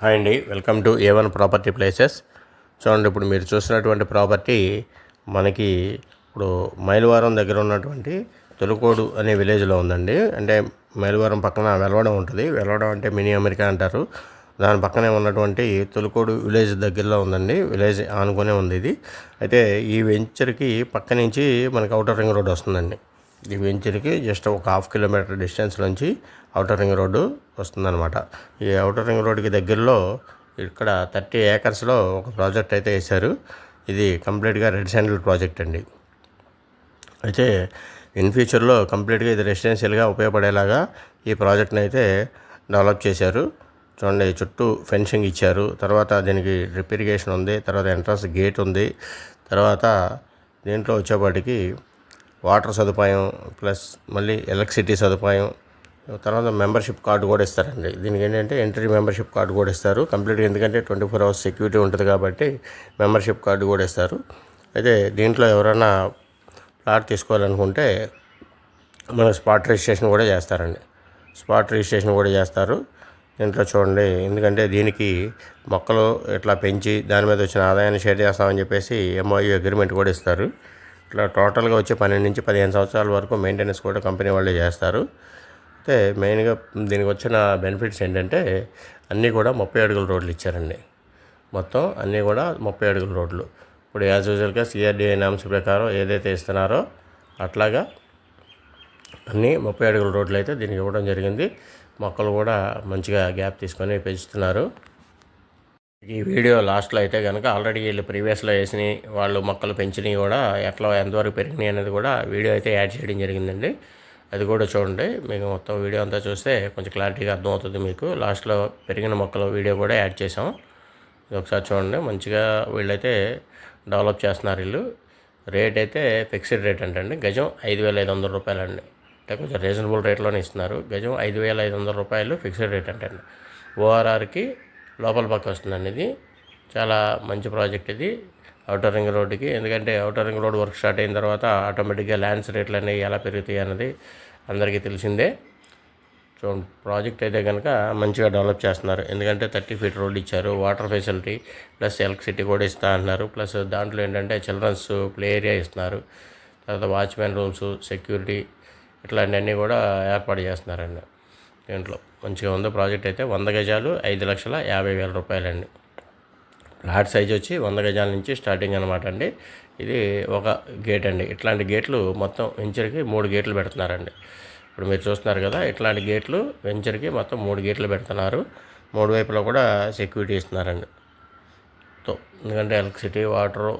Hi అండి, welcome to A1 property places. చూడండి, ఇప్పుడు మీరు చూసినటువంటి ప్రాపర్టీ మనకి ఇప్పుడు మైలవరం దగ్గర ఉన్నటువంటి తొలుకోడు అనే విలేజ్లో ఉందండి. అంటే మైలవరం పక్కన వెలవడం ఉంటుంది. వెలవడం అంటే మినీ అమెరికా అంటారు. దాని పక్కనే ఉన్నటువంటి తొలుకోడు విలేజ్ దగ్గరలో ఉందండి. విలేజ్ ఆనుకునే ఉంది ఇది. అయితే ఈ వెంచర్కి పక్క నుంచి మనకి ఔటర్ రింగ్ రోడ్ వస్తుందండి. ఈ వెంచర్కి జస్ట్ ఒక 1/2 కిలోమీటర్ డిస్టెన్స్ నుంచి ఔటర్ రింగ్ రోడ్డు వస్తుందన్నమాట. ఈ ఔటర్ రింగ్ రోడ్డుకి దగ్గరలో ఇక్కడ 30 ఏకర్స్లో ఒక ప్రాజెక్ట్ అయితే వేశారు. ఇది కంప్లీట్గా రెడ్ శాండిల్ ప్రాజెక్ట్ అండి. అయితే ఇన్ ఫ్యూచర్లో కంప్లీట్గా ఇది రెసిడెన్షియల్గా ఉపయోగపడేలాగా ఈ ప్రాజెక్ట్ని అయితే డెవలప్ చేశారు. చూడండి, చుట్టూ ఫెన్సింగ్ ఇచ్చారు. తర్వాత దీనికి డ్రిప్ ఇరిగేషన్ ఉంది. తర్వాత ఎంట్రన్స్ గేట్ ఉంది. తర్వాత దీంట్లో వచ్చేపాటికి వాటర్ సదుపాయం ప్లస్ మళ్ళీ ఎలక్ట్రిసిటీ సదుపాయం, తర్వాత మెంబర్షిప్ కార్డు కూడా ఇస్తారండి. దీనికి ఏంటంటే ఎంట్రీ మెంబర్షిప్ కార్డు కూడా ఇస్తారు కంప్లీట్గా. ఎందుకంటే 24 hours సెక్యూరిటీ ఉంటుంది కాబట్టి మెంబర్షిప్ కార్డు కూడా ఇస్తారు. అయితే దీంట్లో ఎవరైనా ప్లాట్ తీసుకోవాలనుకుంటే మన స్పాట్ రిజిస్ట్రేషన్ కూడా చేస్తారండి. స్పాట్ రిజిస్ట్రేషన్ కూడా చేస్తారు దీంట్లో. చూడండి, ఎందుకంటే దీనికి మొక్కలు ఇట్లా పెంచి దాని మీద వచ్చిన ఆదాయాన్ని షేర్ చేస్తామని చెప్పేసి MOU అగ్రిమెంట్ కూడా ఇస్తారు. ఇట్లా టోటల్గా వచ్చి 12 నుంచి 15 సంవత్సరాల వరకు మెయింటెనెన్స్ కూడా కంపెనీ వాళ్ళే చేస్తారు. అయితే మెయిన్గా దీనికి వచ్చిన బెనిఫిట్స్ ఏంటంటే అన్నీ కూడా 30 అడుగుల రోడ్లు ఇచ్చారండి. మొత్తం అన్నీ కూడా 30 అడుగుల రోడ్లు. ఇప్పుడు యాజ్ యూజువల్గా CRDA నామ్స్ ప్రకారం ఏదైతే ఇస్తున్నారో అట్లాగా అన్నీ 30 అడుగుల రోడ్లు అయితే దీనికి ఇవ్వడం జరిగింది. మొక్కలు కూడా మంచిగా గ్యాప్ తీసుకొని పెంచుతున్నారు. ఈ వీడియో లాస్ట్లో అయితే కనుక ఆల్రెడీ వీళ్ళు ప్రీవియస్లో వేసిన వాళ్ళు మొక్కలు పెంచినవి కూడా ఎట్లా ఎంతవరకు పెరిగినాయి అనేది కూడా వీడియో అయితే యాడ్ చేయడం జరిగిందండి. అది కూడా చూడండి. మీకు మొత్తం వీడియో అంతా చూస్తే కొంచెం క్లారిటీగా అర్థమవుతుంది మీకు. లాస్ట్లో పెరిగిన మొక్కల వీడియో కూడా యాడ్ చేసాం. ఇది ఒకసారి చూడండి. మంచిగా వీళ్ళైతే డెవలప్ చేస్తున్నారు వీళ్ళు. రేట్ అయితే ఫిక్స్డ్ రేట్ అంటండి. గజం 5,500 రూపాయలండి. అంటే కొంచెం రీజనబుల్ రేట్లోనే ఇస్తున్నారు. గజం 5,500 రూపాయలు ఫిక్స్డ్ రేట్ అంటండి. ORRకి లోపల పక్క వస్తుందండి. ఇది చాలా మంచి ప్రాజెక్ట్ ఇది ఔటర్ రింగ్ రోడ్డుకి. ఎందుకంటే outer ring road work start అయిన తర్వాత ఆటోమేటిక్గా ల్యాండ్స్ రేట్లు అనేవి ఎలా పెరుగుతాయి అన్నది అందరికీ తెలిసిందే. సో ప్రాజెక్ట్ అయితే కనుక మంచిగా డెవలప్ చేస్తున్నారు. ఎందుకంటే 30 feet రోడ్ ఇచ్చారు. వాటర్ ఫెసిలిటీ ప్లస్ ఎలక్ట్రిసిటీ కూడా ఇస్తా అంటున్నారు. ప్లస్ దాంట్లో ఏంటంటే చిల్డ్రన్స్ ప్లే ఏరియా ఇస్తున్నారు. తర్వాత వాచ్మెన్ రూమ్స్, సెక్యూరిటీ ఇట్లాంటివన్నీ కూడా ఏర్పాటు చేస్తున్నారండి. దీంట్లో మంచిగా ఉంది ప్రాజెక్ట్ అయితే. 100 గజాలు 5,50,000 రూపాయలండి. ఫ్లాట్ సైజ్ వచ్చి 100 గజాల నుంచి స్టార్టింగ్ అనమాట అండి. ఇది ఒక గేట్ అండి. ఇట్లాంటి గేట్లు మొత్తం వెంచర్కి 3 గేట్లు పెడుతున్నారండి. ఇప్పుడు మీరు చూస్తున్నారు కదా, ఇట్లాంటి గేట్లు వెంచర్కి మొత్తం 3 గేట్లు పెడుతున్నారు. 3 వైపులో కూడా సెక్యూరిటీ ఇస్తున్నారండి. ఎందుకంటే ఎలక్ట్రిసిటీ, వాటరు,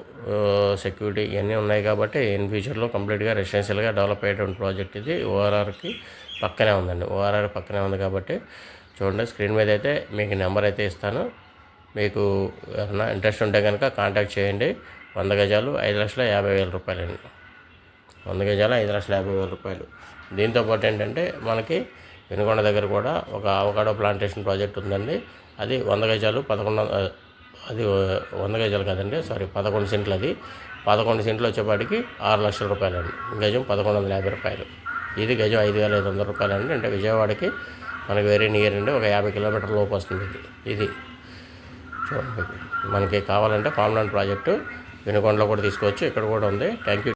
సెక్యూరిటీ ఇవన్నీ ఉన్నాయి కాబట్టి ఇన్ ఫ్యూచర్లో కంప్లీట్గా రెసిడెన్షియల్గా డెవలప్ అయ్యేటువంటి ప్రాజెక్ట్ ఇది. ORRకి పక్కనే ఉందండి. ORR పక్కనే ఉంది కాబట్టి చూడండి. స్క్రీన్ మీద అయితే మీకు నెంబర్ అయితే ఇస్తాను. మీకు ఏమన్నా ఇంట్రెస్ట్ ఉంటే కనుక కాంటాక్ట్ చేయండి. 100 గజాలు 5,50,000 రూపాయలండి. 100 గజాలు 5,50,000 రూపాయలు. దీంతోపాటు ఏంటంటే మనకి వినుకొండ దగ్గర కూడా ఒక అవకాడో ప్లాంటేషన్ ప్రాజెక్ట్ ఉందండి. అది 100 గజాలు 100 గజాలు కాదండి, 11 సెంట్లు. అది 11 సెంట్లు వచ్చేపాటికి 6 లక్షల రూపాయలండి. గజం 1,150 రూపాయలు. ఇది గజం 5,500 రూపాయలండి. అంటే విజయవాడకి మనకి వెరీ నియర్ అండి. ఒక 50 కిలోమీటర్ల లోపు వస్తుంది ఇది. చూడండి, మనకి కావాలంటే ఫార్మ్ ల్యాండ్ ప్రాజెక్టు వినుకొండలో కూడా తీసుకోవచ్చు. ఇక్కడ కూడా ఉంది. Thank you.